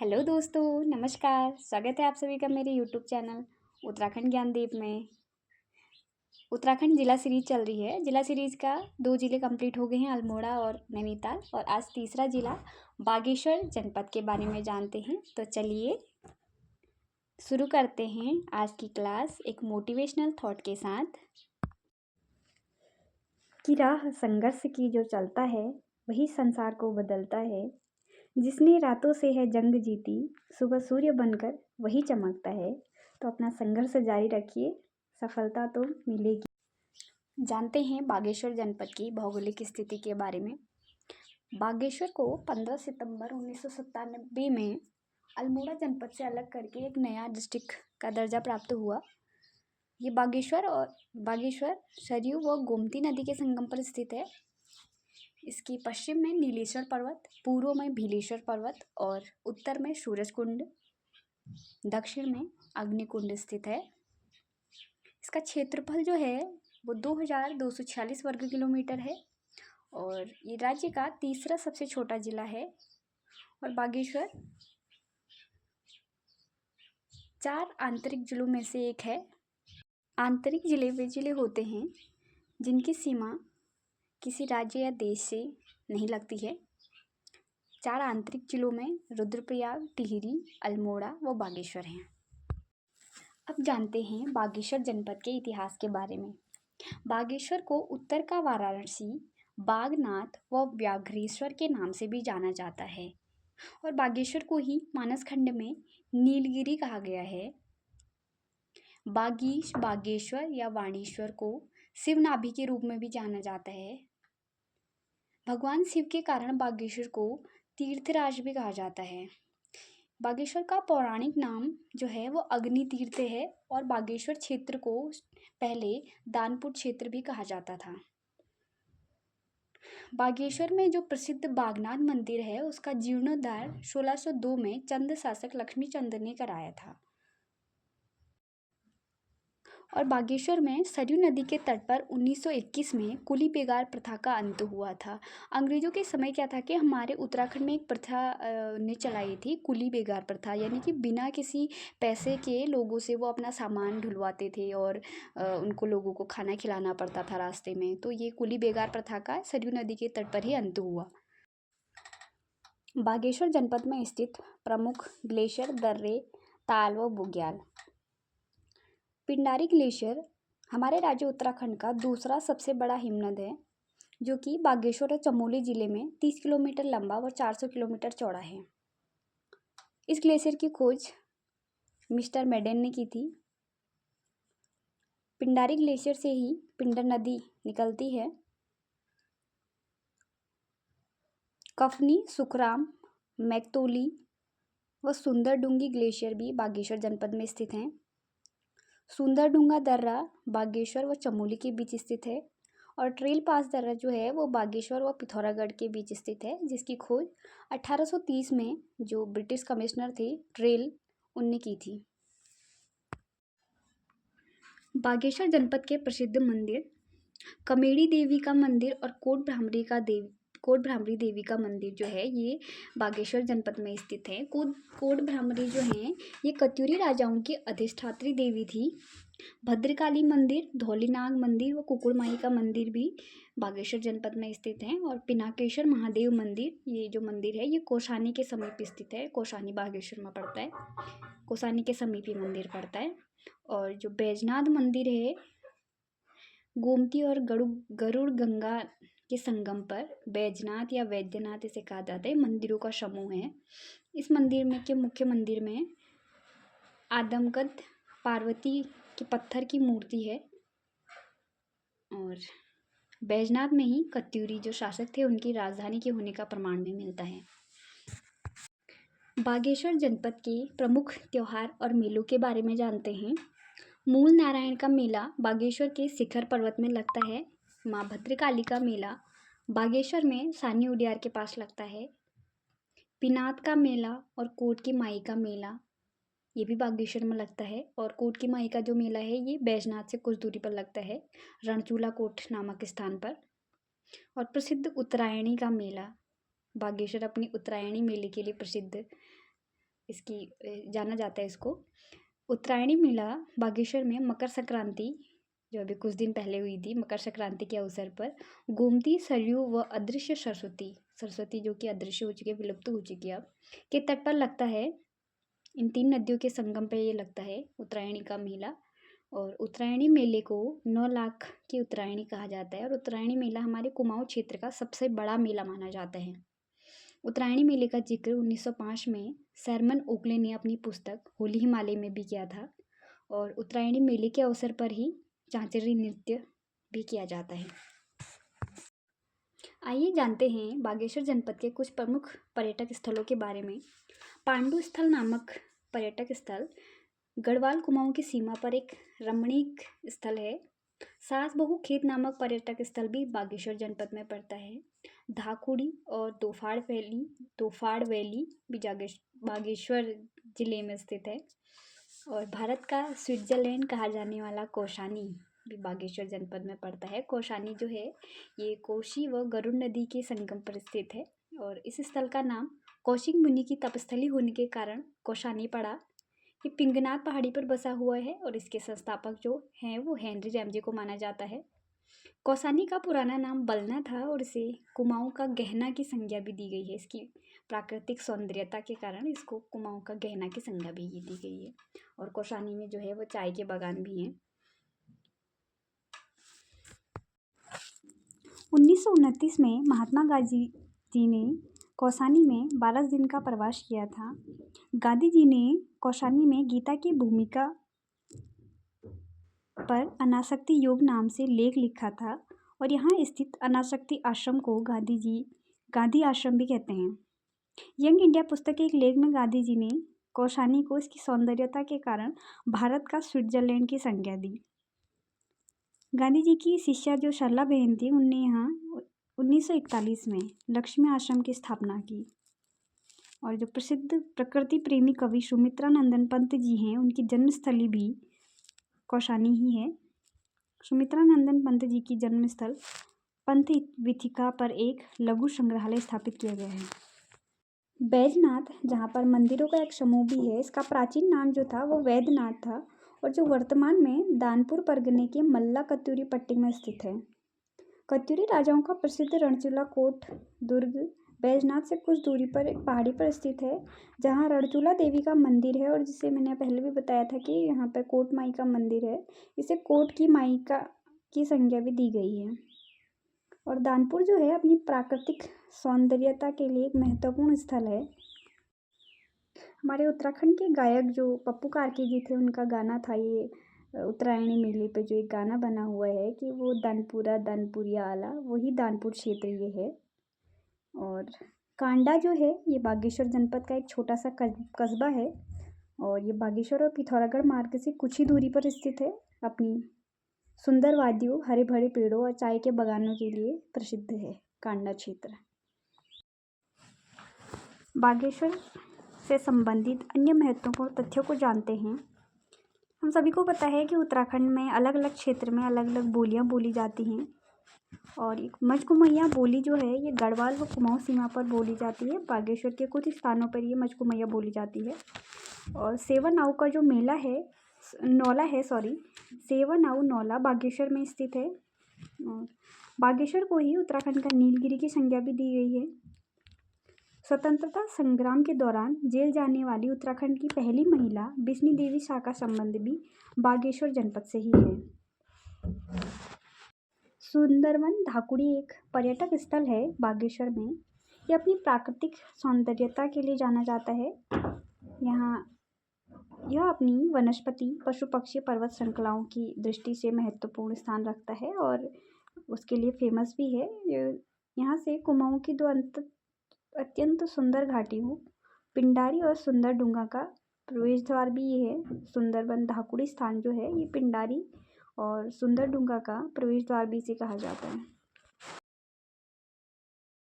Hello दोस्तों, नमस्कार। स्वागत है आप सभी का मेरे यूट्यूब चैनल उत्तराखंड ज्ञानदीप में। उत्तराखंड जिला सीरीज चल रही है। जिला सीरीज का 2 जिले कंप्लीट हो गए हैं, अल्मोड़ा और नैनीताल, और आज तीसरा जिला बागेश्वर जनपद के बारे में जानते हैं। तो चलिए शुरू करते हैं आज की क्लास एक मोटिवेशनल थॉट के साथ कि राह संघर्ष की जो चलता है वही संसार को बदलता है। जिसने रातों से है जंग जीती, सुबह सूर्य बनकर वही चमकता है। तो अपना संघर्ष जारी रखिए, सफलता तो मिलेगी। जानते हैं बागेश्वर जनपद की भौगोलिक स्थिति के बारे में। बागेश्वर को 15 सितंबर 1997 में अल्मोड़ा जनपद से अलग करके एक नया डिस्ट्रिक्ट का दर्जा प्राप्त हुआ। ये बागेश्वर सरयू व गोमती नदी के संगम पर स्थित है। इसकी पश्चिम में नीलेश्वर पर्वत, पूर्व में भीलेश्वर पर्वत और उत्तर में सूरज कुंड, दक्षिण में अग्निकुंड स्थित है। इसका क्षेत्रफल जो है वो 2246 वर्ग किलोमीटर है और ये राज्य का तीसरा सबसे छोटा जिला है। और बागेश्वर 4 आंतरिक जिलों में से एक है। आंतरिक जिले वे जिले होते हैं जिनकी सीमा किसी राज्य या देश से नहीं लगती है। 4 आंतरिक जिलों में रुद्रप्रयाग, टिहरी, अल्मोड़ा व बागेश्वर हैं। अब जानते हैं बागेश्वर जनपद के इतिहास के बारे में। बागेश्वर को उत्तर का वाराणसी, बागनाथ व व्याघ्रेश्वर के नाम से भी जाना जाता है और बागेश्वर को ही मानस खंड में नीलगिरी कहा गया है। बागीश, बागेश्वर या वाणीश्वर को शिव नाभि के रूप में भी जाना जाता है। भगवान शिव के कारण बागेश्वर को तीर्थराज भी कहा जाता है। बागेश्वर का पौराणिक नाम जो है वो अग्नि तीर्थ है और बागेश्वर क्षेत्र को पहले दानपुर क्षेत्र भी कहा जाता था। बागेश्वर में जो प्रसिद्ध बागनाथ मंदिर है उसका जीर्णोद्धार 1602 में चंद शासक लक्ष्मी चंद ने कराया था। और बागेश्वर में सरयू नदी के तट पर 1921 में कुली बेगार प्रथा का अंत हुआ था। अंग्रेजों के समय क्या था कि हमारे उत्तराखंड में एक प्रथा ने चलाई थी, कुली बेगार प्रथा, यानी कि बिना किसी पैसे के लोगों से वो अपना सामान ढुलवाते थे और उनको लोगों को खाना खिलाना पड़ता था रास्ते में। तो ये कुली बेगार प्रथा का सरयू नदी के तट पर ही अंत हुआ। बागेश्वर जनपद में स्थित प्रमुख ग्लेशियर, दर्रे, ताल व बुग्याल। पिंडारी ग्लेशियर हमारे राज्य उत्तराखंड का दूसरा सबसे बड़ा हिमनद है, जो कि बागेश्वर और चमोली जिले में 30 किलोमीटर लंबा और 400 किलोमीटर चौड़ा है। इस ग्लेशियर की खोज मिस्टर मेडेन ने की थी। पिंडारी ग्लेशियर से ही पिंडर नदी निकलती है। कफनी, सुखराम, मैकतोली व सुंदरडुंगी ग्लेशियर भी बागेश्वर जनपद में स्थित हैं। सुंदरडुंगा दर्रा बागेश्वर व चमोली के बीच स्थित है और ट्रेल पास दर्रा जो है वो बागेश्वर व पिथौरागढ़ के बीच स्थित है, जिसकी खोज 1830 में जो ब्रिटिश कमिश्नर थे ट्रेल उनने की थी। बागेश्वर जनपद के प्रसिद्ध मंदिर कमेड़ी देवी का मंदिर और कोट भ्रामरी देवी का मंदिर जो है ये बागेश्वर जनपद में स्थित है। कोट भ्रामरी जो हैं ये कत्यूरी राजाओं की अधिष्ठात्री देवी थी। भद्रकाली मंदिर, धौलीनाग मंदिर व कुकुड़माई का मंदिर भी बागेश्वर जनपद में स्थित हैं। और पिनाकेश्वर महादेव मंदिर, ये जो मंदिर है ये कौसानी के समीप स्थित है। कौसानी बागेश्वर में पड़ता है, कौसानी के समीप ये मंदिर पड़ता है। और जो बैजनाथ मंदिर है गोमती और गरुड़ गंगा के संगम पर, बैजनाथ या वैद्यनाथ इसे कहा जाता है, मंदिरों का समूह है। इस मंदिर में के मुख्य मंदिर में आदमकद पार्वती के पत्थर की मूर्ति है और बैजनाथ में ही कत्यूरी जो शासक थे उनकी राजधानी के होने का प्रमाण भी मिलता है। बागेश्वर जनपद के प्रमुख त्योहार और मेलों के बारे में जानते हैं। मूल नारायण का मेला बागेश्वर के शिखर पर्वत में लगता है। माँ भद्रकाली का मेला बागेश्वर में सानी उडियार के पास लगता है। पिनात का मेला और कोट की माई का मेला ये भी बागेश्वर में लगता है। और कोट की माई का जो मेला है ये बैजनाथ से कुछ दूरी पर लगता है, रणचूला कोट नामक स्थान पर। और प्रसिद्ध उत्तरायणी का मेला बागेश्वर अपनी उत्तरायणी मेले के लिए प्रसिद्ध इसकी जाना जाता है इसको। उत्तरायणी मेला बागेश्वर में मकर संक्रांति, जो अभी कुछ दिन पहले हुई थी, मकर संक्रांति के अवसर पर गोमती, सरयू व अदृश्य सरस्वती, सरस्वती जो कि अदृश्य हो चुकी है, विलुप्त हो चुकी है अब, के तट पर लगता है। इन 3 नदियों के संगम पे ये लगता है उत्तरायणी का मेला। और उत्तरायणी मेले को 9 लाख की उत्तरायणी कहा जाता है। और उत्तरायणी मेला हमारे कुमाऊं क्षेत्र का सबसे बड़ा मेला माना जाता है। उत्तरायणी मेले का जिक्र 1905 में सैरमन ओकले ने अपनी पुस्तक होली हिमालय में भी किया था। और उत्तरायणी मेले के अवसर पर ही चांचरी नृत्य भी किया जाता है। आइए जानते हैं बागेश्वर जनपद के कुछ प्रमुख पर्यटक स्थलों के बारे में। पांडु स्थल नामक पर्यटक स्थल गढ़वाल कुमाऊं की सीमा पर एक रमणीक स्थल है। सास बहू खेत नामक पर्यटक स्थल भी बागेश्वर जनपद में पड़ता है। धाकुड़ी और दोफाड़ वैली भी बागेश्वर जिले में स्थित है। और भारत का स्विट्जरलैंड कहा जाने वाला कौशानी भी बागेश्वर जनपद में पड़ता है। कौशानी जो है ये कोशी व गरुड़ नदी के संगम पर स्थित है। और इस स्थल का नाम कौशिक मुनि की तपस्थली होने के कारण कौशानी पड़ा। ये पिंगनार पहाड़ी पर बसा हुआ है और इसके संस्थापक जो हैं वो हेनरी रैमजे को माना जाता है। कौसानी का पुराना नाम बलना था और इसे कुमाऊं का गहना की संज्ञा भी दी गई है। इसकी प्राकृतिक सौंदर्यता के कारण इसको कुमाऊं का गहना की संज्ञा भी दी गई है। और कौसानी में जो है वो चाय के बागान भी हैं। 1929 में महात्मा गांधी जी ने कौसानी में 12 दिन का प्रवास किया था। गांधी जी ने कौसानी में गीता की भूमिका पर अनासक्ति योग नाम से लेख लिखा था। और यहाँ स्थित अनासक्ति आश्रम को गांधी आश्रम भी कहते हैं। यंग इंडिया पुस्तक के एक लेख में गांधी जी ने कौसानी को इसकी सौंदर्यता के कारण भारत का स्विट्जरलैंड की संज्ञा दी। गांधी जी की शिष्या जो सरला बहन थी उनने यहाँ 1941 में लक्ष्मी आश्रम की स्थापना की। और जो प्रसिद्ध प्रकृति प्रेमी कवि सुमित्रा नंदन पंत जी हैं उनकी जन्मस्थली भी कौसानी ही है। सुमित्रा नंदन पंत जी की जन्मस्थल पंत वीथिका पर एक लघु संग्रहालय स्थापित किया गया है। बैजनाथ, जहाँ पर मंदिरों का एक समूह भी है, इसका प्राचीन नाम जो था वो वैद्यनाथ था और जो वर्तमान में दानपुर परगने के मल्ला कत्यूरी पट्टी में स्थित है। कत्यूरी राजाओं का प्रसिद्ध रणचूला कोट दुर्ग बैजनाथ से कुछ दूरी पर एक पहाड़ी पर स्थित है, जहाँ रणचूला देवी का मंदिर है। और जिसे मैंने पहले भी बताया था कि यहाँ पर कोट माई का मंदिर है, इसे कोट की माई की संज्ञा भी दी गई है। और दानपुर जो है अपनी प्राकृतिक सौंदर्यता के लिए एक महत्वपूर्ण स्थल है। हमारे उत्तराखंड के गायक जो पप्पू कार्की जी थे उनका गाना था ये उत्तरायणी मेले पे जो एक गाना बना हुआ है कि वो दानपुरा दानपुरिया आला, वही दानपुर क्षेत्र ये है। और कांडा जो है ये बागेश्वर जनपद का एक छोटा सा कस्बा है और ये बागेश्वर और पिथौरागढ़ मार्ग से कुछ ही दूरी पर स्थित है। अपनी सुंदर वादियों, हरे भरे पेड़ों और चाय के बागानों के लिए प्रसिद्ध है कांडा क्षेत्र। बागेश्वर से संबंधित अन्य महत्वपूर्ण तथ्यों को जानते हैं। हम सभी को पता है कि उत्तराखंड में अलग अलग क्षेत्र में अलग अलग बोलियां बोली जाती हैं। और एक मचकुमैया बोली जो है ये गढ़वाल व कुमाऊं सीमा पर बोली जाती है। बागेश्वर के कुछ स्थानों पर ये मचकुमैया बोली जाती है। और सेवानाऊ का जो मेला है सेवानाऊ नौला बागेश्वर में स्थित है। और बागेश्वर को ही उत्तराखंड का नीलगिरी की संज्ञा भी दी गई है। स्वतंत्रता संग्राम के दौरान जेल जाने वाली उत्तराखंड की पहली महिला बिस्नी देवी शाह का संबंध भी बागेश्वर जनपद से ही है। सुंदरवन धाकुड़ी एक पर्यटक स्थल है बागेश्वर में। यह अपनी प्राकृतिक सौंदर्यता के लिए जाना जाता है। यह अपनी वनस्पति, पशु पक्षी, पर्वत श्रृंखलाओं की दृष्टि से महत्वपूर्ण स्थान रखता है और उसके लिए फेमस भी है। यहाँ से कुमाऊं की दो अत्यंत सुंदर घाटियों पिंडारी और सुंदर डूंगा का प्रवेश द्वार भी ये है। सुंदरवन धाकुड़ी स्थान जो है ये पिंडारी और सुंदर डूंगा का प्रवेश द्वार भी इसे कहा जाता है।